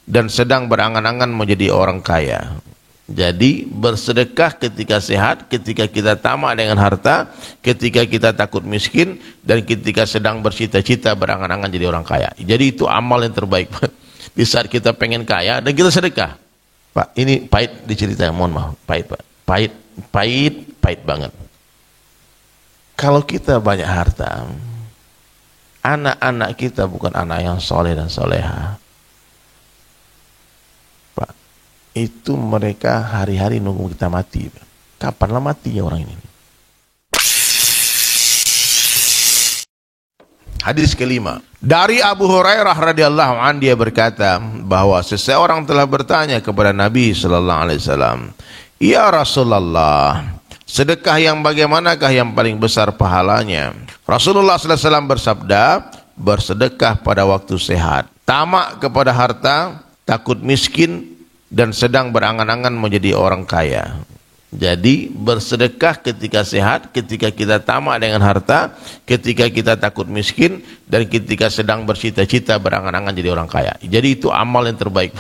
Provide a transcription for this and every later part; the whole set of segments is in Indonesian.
dan sedang berangan-angan menjadi orang kaya. Jadi bersedekah ketika sehat, ketika kita tamak dengan harta, ketika kita takut miskin, dan ketika sedang bercita-cita berangan-angan jadi orang kaya. Jadi itu amal yang terbaik. Di saat kita pengen kaya dan kita sedekah. Pak, ini pahit diceritain, mohon maaf, pahit Pak. Pahit banget. Kalau kita banyak harta, anak-anak kita bukan anak yang soleh dan soleha. Itu mereka hari-hari nunggu kita mati. Kapanlah matinya orang ini? Hadis kelima. Dari Abu Hurairah radhiyallahu anhu, dia berkata bahwa seseorang telah bertanya kepada Nabi sallallahu alaihi wasallam, "Ya Rasulullah, sedekah yang bagaimanakah yang paling besar pahalanya?" Rasulullah sallallahu alaihi wasallam bersabda, "Bersedekah pada waktu sehat, tamak kepada harta, takut miskin, dan sedang berangan-angan menjadi orang kaya." Jadi bersedekah ketika sehat, ketika kita tamak dengan harta, ketika kita takut miskin, dan ketika sedang bercita-cita berangan-angan jadi orang kaya. Jadi itu amal yang terbaik.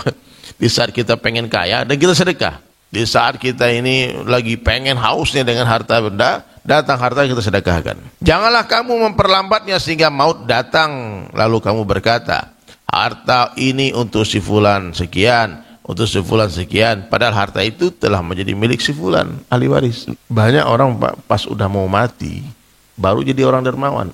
Di saat kita pengen kaya dan kita sedekah. Di saat kita ini lagi pengen hausnya dengan harta benda, datang harta kita sedekahkan. Janganlah kamu memperlambatnya sehingga maut datang lalu kamu berkata, harta ini untuk si fulan sekian, untuk si fulan sekian, padahal harta itu telah menjadi milik si fulan, ahli waris. Banyak orang pas udah mau mati baru jadi orang dermawan.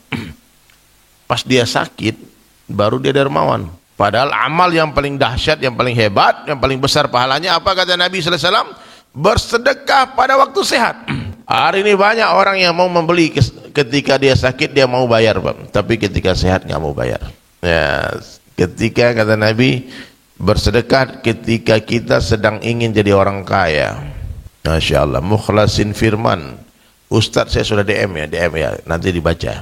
Pas dia sakit baru dia dermawan. Padahal amal yang paling dahsyat, yang paling hebat, yang paling besar pahalanya apa kata Nabi sallallahu alaihi wasallam? Bersedekah pada waktu sehat. Hari ini banyak orang yang mau membeli ketika dia sakit dia mau bayar, Pak. Tapi ketika sehat nggak mau bayar. Ya, ketika kata Nabi bersedekah ketika kita sedang ingin jadi orang kaya. Masya Allah. Mukhlasin Firman. Ustadz saya sudah DM ya, nanti dibaca.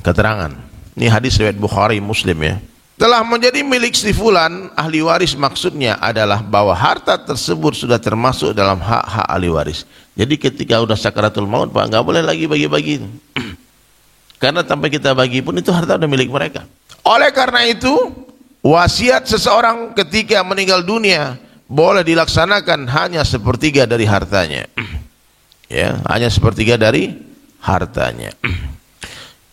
Keterangan. Ini hadis riwayat Bukhari Muslim ya. Telah menjadi milik si fulan, ahli waris maksudnya adalah bahwa harta tersebut sudah termasuk dalam hak-hak ahli waris. Jadi ketika udah sakaratul maut, Pak, nggak boleh lagi bagi-bagi. Karena tanpa kita bagi pun itu harta udah milik mereka. Oleh karena itu, wasiat seseorang ketika meninggal dunia boleh dilaksanakan hanya sepertiga dari hartanya. Ya, hanya sepertiga dari hartanya.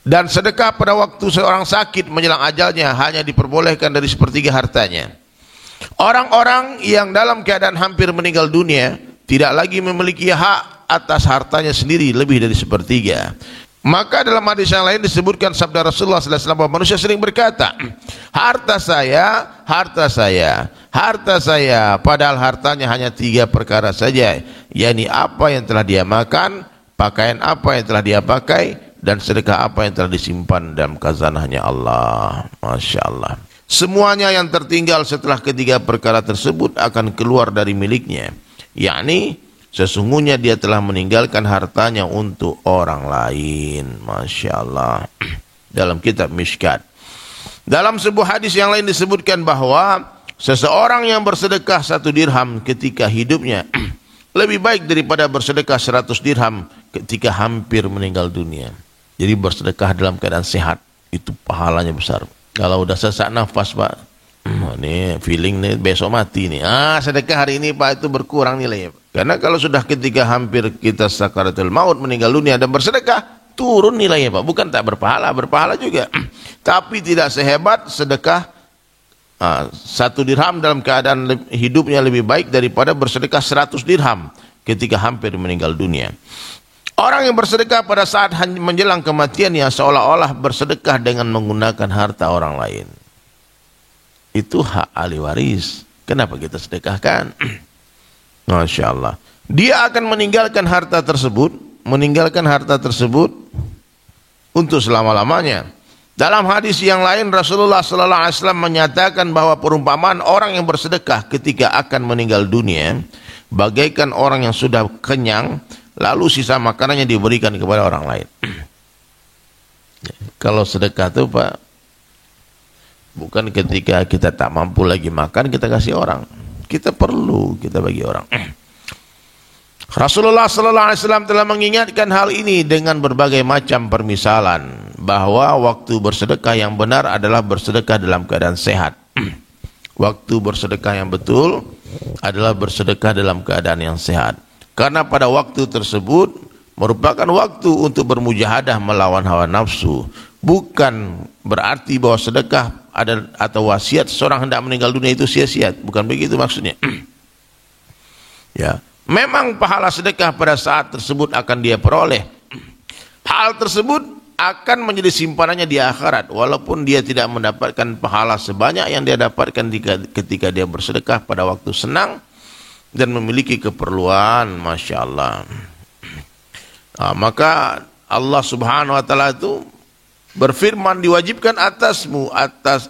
Dan sedekah pada waktu seorang sakit menjelang ajalnya hanya diperbolehkan dari sepertiga hartanya. Orang-orang yang dalam keadaan hampir meninggal dunia tidak lagi memiliki hak atas hartanya sendiri lebih dari sepertiga. Maka dalam hadis yang lain disebutkan sabda Rasulullah sallallahu alaihi wasallam bahwa manusia sering berkata, harta saya, harta saya, harta saya, padahal hartanya hanya 3 perkara saja, yakni apa yang telah dia makan, pakaian apa yang telah dia pakai, dan sedekah apa yang telah disimpan dalam khazanahnya Allah. Masya Allah. Semuanya yang tertinggal setelah ketiga perkara tersebut akan keluar dari miliknya, yakni sesungguhnya dia telah meninggalkan hartanya untuk orang lain. Masya Allah. Dalam kitab Mishkat. Dalam sebuah hadis yang lain disebutkan bahwa seseorang yang bersedekah 1 dirham ketika hidupnya lebih baik daripada bersedekah 100 dirham ketika hampir meninggal dunia. Jadi bersedekah dalam keadaan sehat itu pahalanya besar. Kalau udah sesak nafas, Pak, nih feeling nih besok mati nih. Sedekah hari ini, Pak, itu berkurang nilainya. Karena kalau sudah ketika hampir kita sakaratul maut meninggal dunia dan bersedekah, turun nilainya, Pak. Bukan tak berpahala, berpahala juga. Tapi tidak sehebat sedekah 1 dirham dalam keadaan hidupnya lebih baik daripada bersedekah 100 dirham ketika hampir meninggal dunia. Orang yang bersedekah pada saat menjelang kematiannya seolah-olah bersedekah dengan menggunakan harta orang lain. Itu hak ahli waris. Kenapa kita sedekahkan? Masya Allah. Dia akan meninggalkan harta tersebut untuk selama-lamanya. Dalam hadis yang lain Rasulullah sallallahu alaihi wasallam menyatakan bahwa perumpamaan orang yang bersedekah ketika akan meninggal dunia bagaikan orang yang sudah kenyang lalu sisa makanannya diberikan kepada orang lain. Kalau sedekah itu, Pak, bukan ketika kita tak mampu lagi makan kita kasih orang. Kita perlu kita bagi orang. Rasulullah sallallahu alaihi wasallam telah mengingatkan hal ini dengan berbagai macam permisalan bahwa waktu bersedekah yang benar adalah bersedekah dalam keadaan sehat. Waktu bersedekah yang betul adalah bersedekah dalam keadaan yang sehat. Karena pada waktu tersebut merupakan waktu untuk bermujahadah melawan hawa nafsu. Bukan berarti bahwa sedekah atau wasiat seorang hendak meninggal dunia itu sia-sia. Bukan begitu maksudnya. Ya, memang pahala sedekah pada saat tersebut akan dia peroleh. Hal tersebut akan menjadi simpanannya di akhirat, walaupun dia tidak mendapatkan pahala sebanyak yang dia dapatkan ketika dia bersedekah pada waktu senang dan memiliki keperluan. Masya Allah. Maka Allah Subhanahu wa Ta'ala itu berfirman, diwajibkan atasmu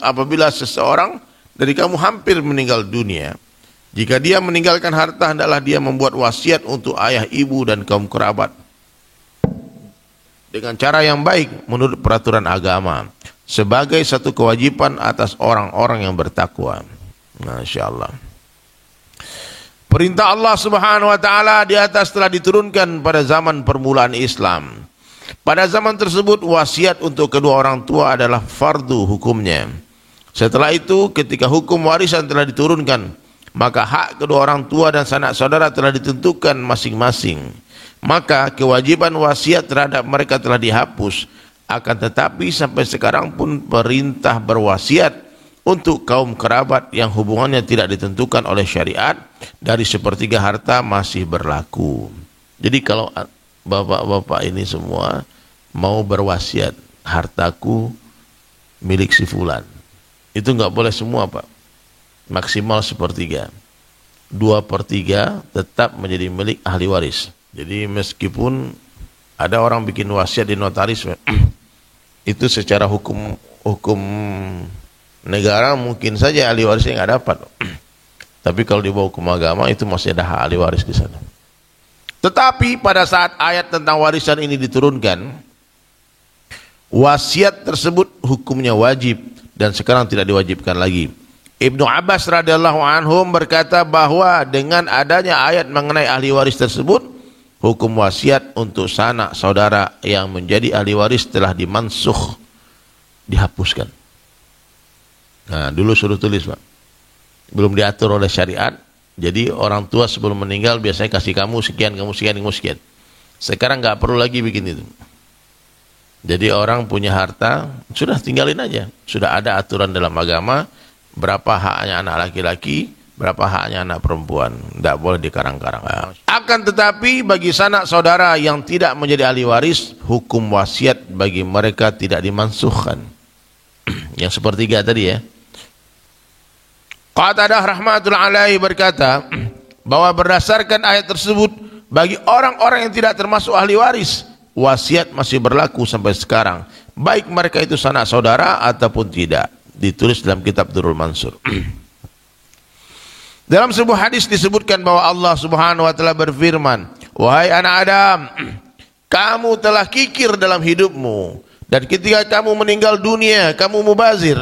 apabila seseorang dari kamu hampir meninggal dunia, jika dia meninggalkan harta, hendaklah dia membuat wasiat untuk ayah, ibu dan kaum kerabat dengan cara yang baik menurut peraturan agama, sebagai satu kewajiban atas orang-orang yang bertakwa. Masya Allah. Perintah Allah Subhanahu wa Ta'ala di atas telah diturunkan pada zaman permulaan Islam. Pada zaman tersebut wasiat untuk kedua orang tua adalah fardu hukumnya. Setelah itu ketika hukum warisan telah diturunkan, maka hak kedua orang tua dan sanak saudara telah ditentukan masing-masing. Maka kewajiban wasiat terhadap mereka telah dihapus. Akan tetapi sampai sekarang pun perintah berwasiat untuk kaum kerabat yang hubungannya tidak ditentukan oleh syariat dari sepertiga harta masih berlaku. Jadi kalau bapak-bapak ini semua mau berwasiat, hartaku milik si fulan, itu nggak boleh semua Pak, maksimal sepertiga. 2/3 tetap menjadi milik ahli waris. Jadi meskipun ada orang bikin wasiat di notaris, itu secara hukum negara mungkin saja ahli warisnya nggak dapat. Tapi kalau dibawa hukum agama itu masih ada hak ahli waris di sana. Tetapi pada saat ayat tentang warisan ini diturunkan, wasiat tersebut hukumnya wajib dan sekarang tidak diwajibkan lagi. Ibnu Abbas radhiyallahu anhum berkata bahwa dengan adanya ayat mengenai ahli waris tersebut, hukum wasiat untuk sanak saudara yang menjadi ahli waris telah dimansukh, dihapuskan. Nah, dulu suruh tulis Pak, belum diatur oleh syariat. Jadi orang tua sebelum meninggal biasanya kasih kamu sekian, kamu sekian, kamu sekian. Sekarang nggak perlu lagi bikin itu. Jadi orang punya harta, sudah tinggalin aja. Sudah ada aturan dalam agama, berapa haknya anak laki-laki, berapa haknya anak perempuan. Tidak boleh dikarang-karang. Akan tetapi bagi sanak saudara yang tidak menjadi ahli waris, hukum wasiat bagi mereka tidak dimansuhkan. Yang sepertiga tadi ya. Qatadah rahmatullah alaihi berkata bahwa berdasarkan ayat tersebut, bagi orang-orang yang tidak termasuk ahli waris, wasiat masih berlaku sampai sekarang, baik mereka itu sanak saudara ataupun tidak. Ditulis dalam kitab Durrul Mansur. Dalam sebuah hadis disebutkan bahwa Allah Subhanahu wa Ta'ala berfirman, wahai anak Adam, kamu telah kikir dalam hidupmu, dan ketika kamu meninggal dunia kamu mubazir.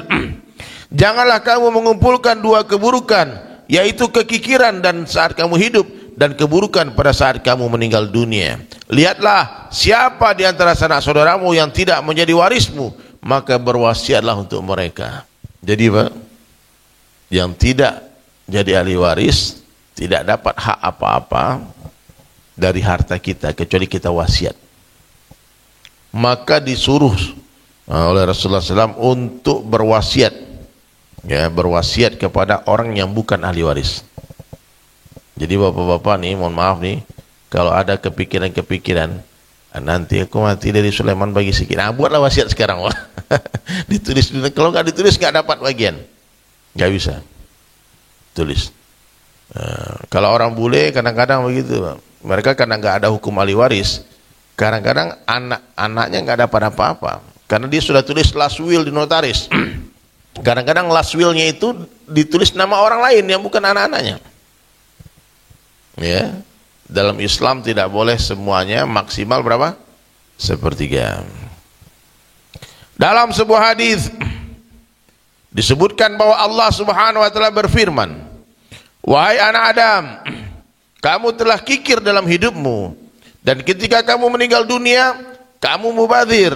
Janganlah kamu mengumpulkan dua keburukan, yaitu kekikiran dan saat kamu hidup, dan keburukan pada saat kamu meninggal dunia. Lihatlah siapa di antara sanak saudaramu yang tidak menjadi warismu, maka berwasiatlah untuk mereka. Jadi Pak, yang tidak jadi ahli waris tidak dapat hak apa-apa dari harta kita kecuali kita wasiat. Maka disuruh oleh Rasulullah SAW untuk berwasiat, ya, berwasiat kepada orang yang bukan ahli waris. Jadi bapak-bapak nih, mohon maaf nih, kalau ada kepikiran-kepikiran, nanti aku mati dari Sulaiman bagi sikit, nah buatlah wasiat sekarang. Ditulis, kalau nggak ditulis nggak dapat bagian, nggak bisa tulis. Kalau orang bule kadang-kadang begitu, mereka karena nggak ada hukum ahli waris, kadang-kadang anak-anaknya nggak dapat apa-apa karena dia sudah tulis last will di notaris. Kadang-kadang last will-nya itu ditulis nama orang lain yang bukan anak-anaknya. Ya, dalam Islam tidak boleh semuanya, maksimal berapa? Sepertiga. Dalam sebuah hadis disebutkan bahwa Allah Subhanahu wa Ta'ala berfirman, wahai anak Adam, kamu telah kikir dalam hidupmu, dan ketika kamu meninggal dunia kamu mubazir.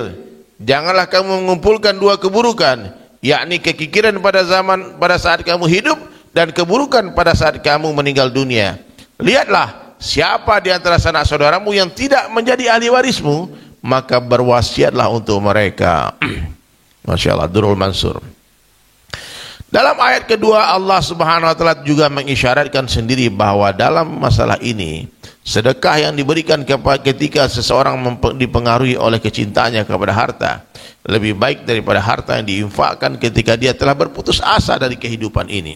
Janganlah kamu mengumpulkan dua keburukan, yakni kekikiran pada saat kamu hidup dan keburukan pada saat kamu meninggal dunia. Lihatlah, siapa di antara sanak saudaramu yang tidak menjadi ahli warismu, maka berwasiatlah untuk mereka. Masya Allah, Durrul Mansur. Dalam ayat kedua, Allah Subhanahu wa taala juga mengisyaratkan sendiri bahwa dalam masalah ini, sedekah yang diberikan ketika seseorang dipengaruhi oleh kecintaannya kepada harta lebih baik daripada harta yang diinfakkan ketika dia telah berputus asa dari kehidupan ini.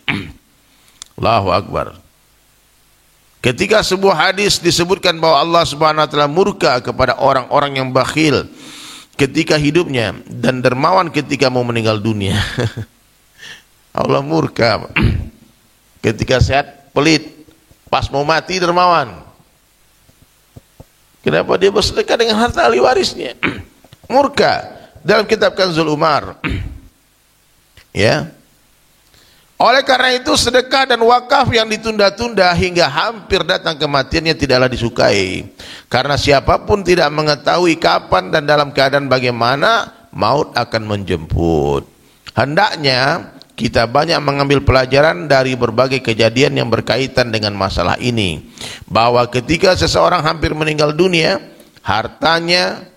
Allahu Akbar. Ketika sebuah hadis disebutkan bahwa Allah Subhanahu wa taala murka kepada orang-orang yang bakhil ketika hidupnya dan dermawan ketika mau meninggal dunia. Allah murka ketika sehat pelit, pas mau mati dermawan. Kenapa dia bersedekah dengan harta ahli warisnya? Murka. Dalam kitab Kanzul Umar. Ya. Oleh karena itu sedekah dan wakaf yang ditunda-tunda hingga hampir datang kematiannya tidaklah disukai. Karena siapapun tidak mengetahui kapan dan dalam keadaan bagaimana maut akan menjemput. Hendaknya kita banyak mengambil pelajaran dari berbagai kejadian yang berkaitan dengan masalah ini. Bahwa ketika seseorang hampir meninggal dunia, hartanya,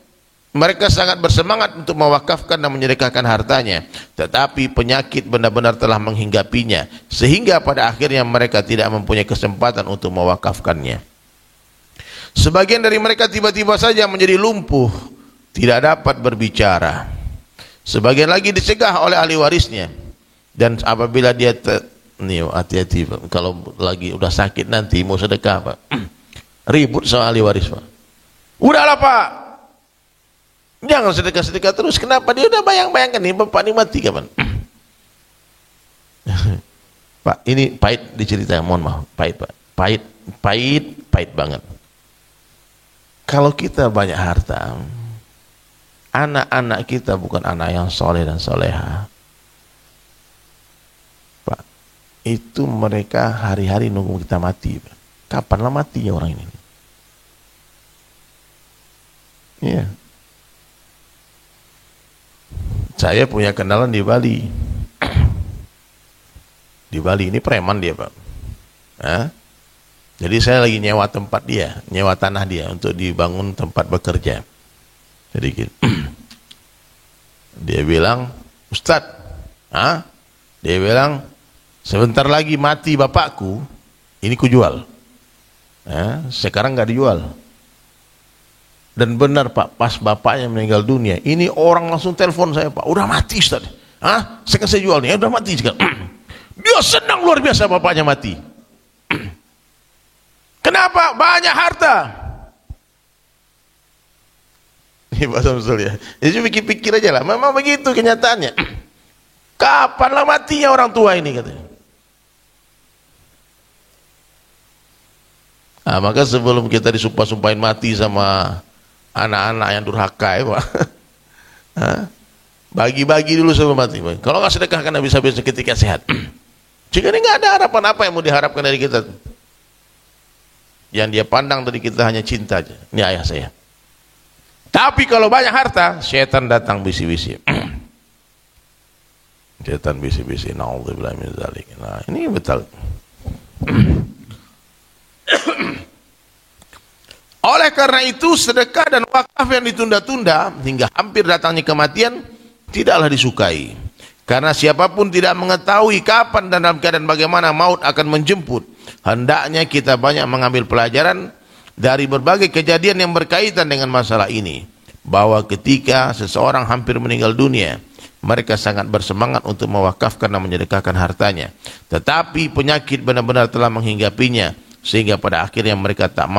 mereka sangat bersemangat untuk mewakafkan dan menyedekahkan hartanya. Tetapi penyakit benar-benar telah menghinggapinya, sehingga pada akhirnya mereka tidak mempunyai kesempatan untuk mewakafkannya. Sebagian dari mereka tiba-tiba saja menjadi lumpuh, tidak dapat berbicara. Sebagian lagi dicegah oleh ahli warisnya. Dan apabila dia nih hati-hati kalau lagi udah sakit nanti mau sedekah Pak, ribut sama ahli waris Pak. Udahlah Pak, jangan sedekah-sedekah terus. Kenapa? Dia udah bayang-bayangkan nih bapak ini mati kapan? Pak, ini pahit diceritakan, mohon maaf, pahit Pak, pahit banget. Kalau kita banyak harta, anak-anak kita bukan anak yang soleh dan soleha. Itu mereka hari-hari nunggu kita mati. Kapanlah matinya orang ini? Iya. Saya punya kenalan di Bali. Di Bali ini preman dia Pak. Hah? Jadi saya lagi nyewa tempat dia, nyewa tanah dia untuk dibangun tempat bekerja. Jadi gitu. Dia bilang, Ustadz, dia bilang, sebentar lagi mati bapakku, ini ku jual. Sekarang nggak dijual. Dan benar Pak, pas bapaknya meninggal dunia, ini orang langsung telepon saya Pak, udah mati Ustaz. Sekarang saya jual nih, udah mati sekarang. Dia senang luar biasa bapaknya mati. Kenapa? Banyak harta. Ini bahasa betul ya. Jadi pikir-pikir aja lah, memang begitu kenyataannya. Kapanlah matinya orang tua ini katanya. Maka sebelum kita disumpah-sumpahin mati sama anak-anak yang durhaka ya Pak, bagi-bagi dulu sebelum mati. Kalau nggak sedekahkan habis-habis ketika sehat. Jika ini nggak ada harapan, apa yang mau diharapkan dari kita? Yang dia pandang dari kita hanya cinta aja. Ini ayah saya. Tapi kalau banyak harta, setan datang bisi-bisi. Setan bisi-bisi. Na'udzubillah min dzalik. Nah, ini betul. Oleh karena itu sedekah dan wakaf yang ditunda-tunda hingga hampir datangnya kematian tidaklah disukai. Karena siapapun tidak mengetahui kapan dan dalam keadaan bagaimana maut akan menjemput. Hendaknya kita banyak mengambil pelajaran dari berbagai kejadian yang berkaitan dengan masalah ini. Bahwa ketika seseorang hampir meninggal dunia, mereka sangat bersemangat untuk mewakafkan dan menyedekahkan hartanya. Tetapi penyakit benar-benar telah menghinggapinya, sehingga pada akhirnya mereka tak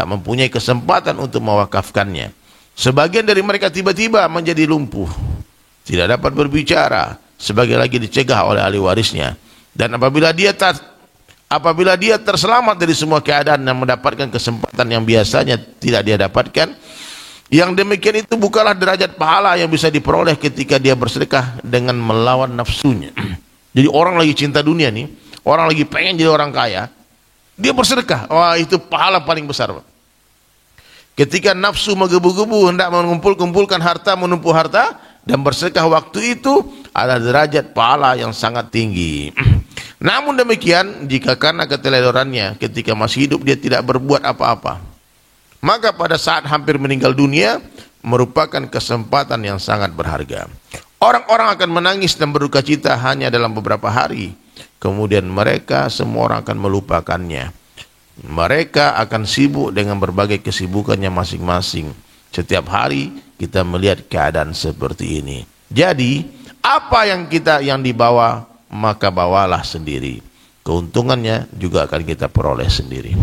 mempunyai kesempatan untuk mewakafkannya. Sebagian dari mereka tiba-tiba menjadi lumpuh, tidak dapat berbicara, sebagian lagi dicegah oleh ahli warisnya. Dan apabila dia terselamat dari semua keadaan dan mendapatkan kesempatan yang biasanya tidak dia dapatkan, yang demikian itu bukanlah derajat pahala yang bisa diperoleh ketika dia bersedekah dengan melawan nafsunya. Jadi orang lagi cinta dunia nih, orang lagi pengen jadi orang kaya, dia bersedekah, wah itu pahala paling besar Pak. Ketika nafsu menggebu-gebu hendak mengumpulkan harta, menumpuk harta, dan bersedekah waktu itu adalah derajat pahala yang sangat tinggi. Namun demikian, jika karena keteledorannya ketika masih hidup dia tidak berbuat apa-apa, maka pada saat hampir meninggal dunia merupakan kesempatan yang sangat berharga. Orang-orang akan menangis dan berduka cita hanya dalam beberapa hari. Kemudian mereka semua orang akan melupakannya. Mereka akan sibuk dengan berbagai kesibukannya masing-masing. Setiap hari kita melihat keadaan seperti ini. Jadi, apa yang dibawa, maka bawalah sendiri. Keuntungannya juga akan kita peroleh sendiri.